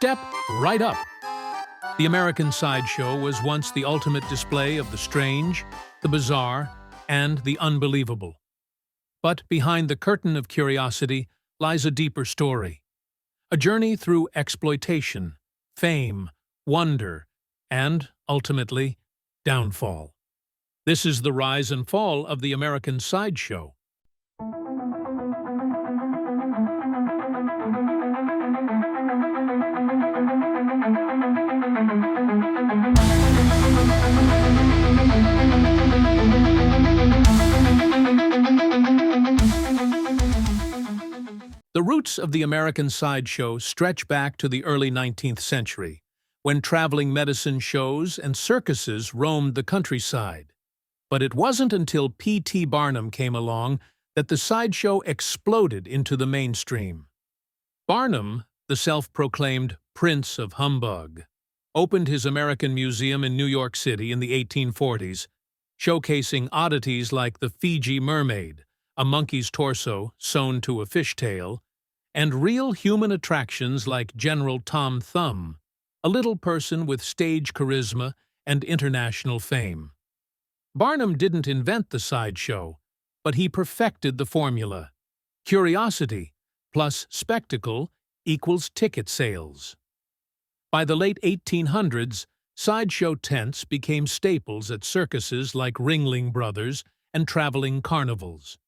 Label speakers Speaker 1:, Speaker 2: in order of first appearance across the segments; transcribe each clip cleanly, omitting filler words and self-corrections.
Speaker 1: Step right up. The American Sideshow was once the ultimate display of the strange, the bizarre, and the unbelievable. But behind the curtain of curiosity lies a deeper story. A journey through exploitation, fame, wonder, and, ultimately, downfall. This is the rise and fall of the American Sideshow. The roots of the American Sideshow stretch back to the early 19th century, when traveling medicine shows and circuses roamed the countryside. But it wasn't until P.T. Barnum came along that the sideshow exploded into the mainstream. Barnum, the self-proclaimed Prince of Humbug, opened his American Museum in New York City in the 1840s, showcasing oddities like the Fiji mermaid, a monkey's torso sewn to a fishtail, and real human attractions like General Tom Thumb, a little person with stage charisma and international fame. Barnum didn't invent the sideshow, but he perfected the formula. Curiosity plus spectacle equals ticket sales. By the late 1800s, sideshow tents became staples at circuses like Ringling Brothers and traveling carnivals.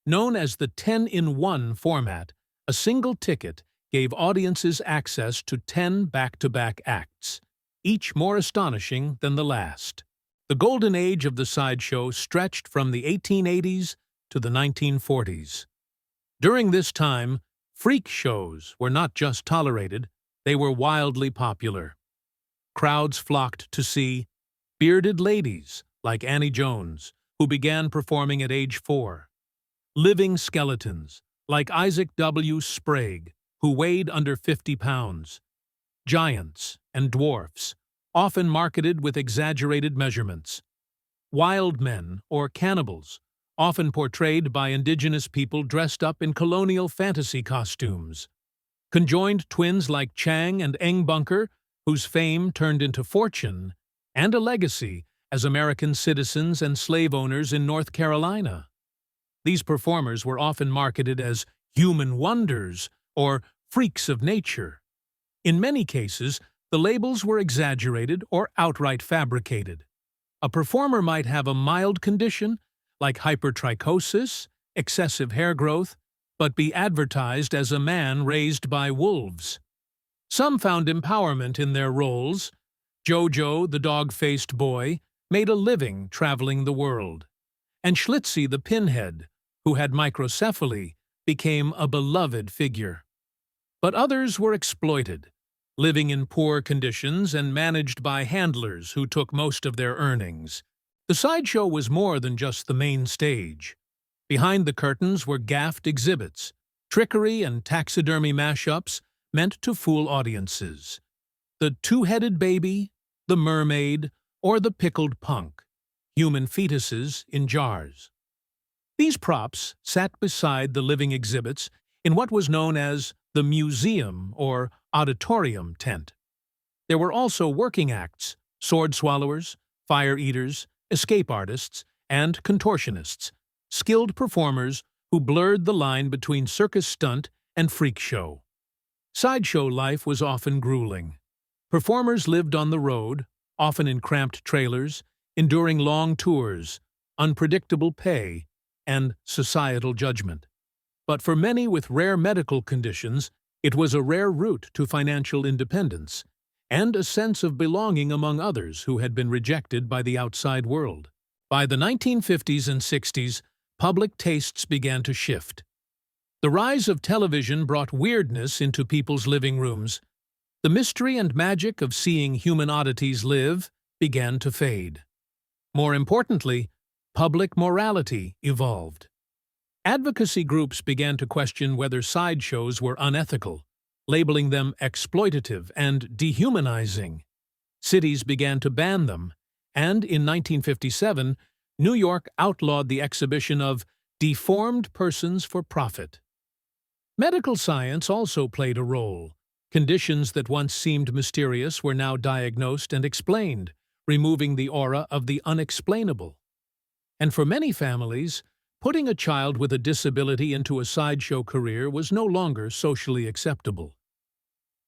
Speaker 1: Known as the 10-in-1 format, a single ticket gave audiences access to 10 back-to-back acts, each more astonishing than the last. The golden age of the sideshow stretched from the 1880s to the 1940s. During this time, freak shows were not just tolerated, they were wildly popular. Crowds flocked to see bearded ladies like Annie Jones, who began performing at age 4. Living skeletons, like Isaac W. Sprague, who weighed under 50 pounds. Giants and dwarfs, often marketed with exaggerated measurements. Wild men, or cannibals, often portrayed by indigenous people dressed up in colonial fantasy costumes. Conjoined twins like Chang and Eng Bunker, whose fame turned into fortune, and a legacy as American citizens and slave owners in North Carolina. These performers were often marketed as human wonders or freaks of nature. In many cases, the labels were exaggerated or outright fabricated. A performer might have a mild condition, like hypertrichosis, excessive hair growth, but be advertised as a man raised by wolves. Some found empowerment in their roles. Jojo, the dog-faced boy, made a living traveling the world. And Schlitzie the pinhead, who had microcephaly, became a beloved figure. But others were exploited, living in poor conditions and managed by handlers who took most of their earnings. The sideshow was more than just the main stage. Behind the curtains were gaffed exhibits, trickery and taxidermy mashups meant to fool audiences. The two-headed baby, the mermaid, or the pickled punk, human fetuses in jars. These props sat beside the living exhibits in what was known as the museum or auditorium tent. There were also working acts, sword swallowers, fire eaters, escape artists, and contortionists, skilled performers who blurred the line between circus stunt and freak show. Sideshow life was often grueling. Performers lived on the road, often in cramped trailers, enduring long tours, unpredictable pay, and societal judgment. But for many with rare medical conditions, it was a rare route to financial independence and a sense of belonging among others who had been rejected by the outside world. By the 1950s and 60s, public tastes began to shift. The rise of television brought weirdness into people's living rooms. The mystery and magic of seeing human oddities live began to fade. More importantly, public morality evolved. Advocacy groups began to question whether sideshows were unethical, labeling them exploitative and dehumanizing. Cities began to ban them, and in 1957, New York outlawed the exhibition of deformed persons for profit. Medical science also played a role. Conditions that once seemed mysterious were now diagnosed and explained, removing the aura of the unexplainable. And for many families, putting a child with a disability into a sideshow career was no longer socially acceptable.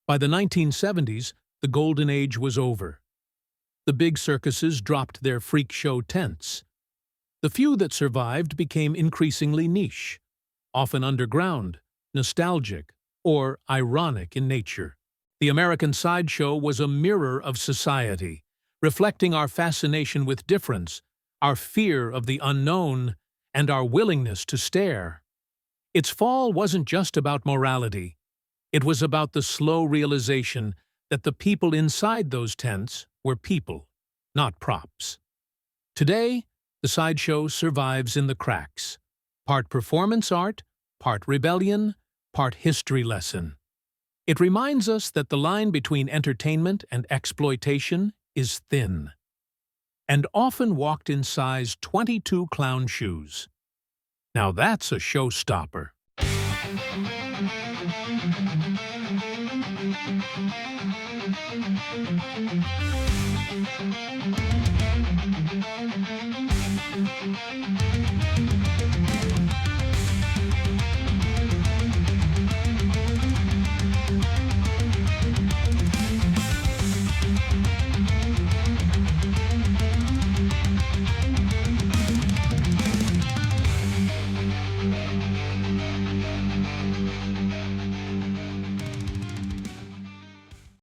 Speaker 1: By the 1970s, the golden age was over. The big circuses dropped their freak show tents. The few that survived became increasingly niche, often underground, nostalgic, or ironic in nature. The American sideshow was a mirror of society, reflecting our fascination with difference, our fear of the unknown, and our willingness to stare. Its fall wasn't just about morality. It was about the slow realization that the people inside those tents were people, not props. Today, the sideshow survives in the cracks. Part performance art, part rebellion, part history lesson. It reminds us that the line between entertainment and exploitation is thin, and often walked in size 22 clown shoes. Now that's a showstopper.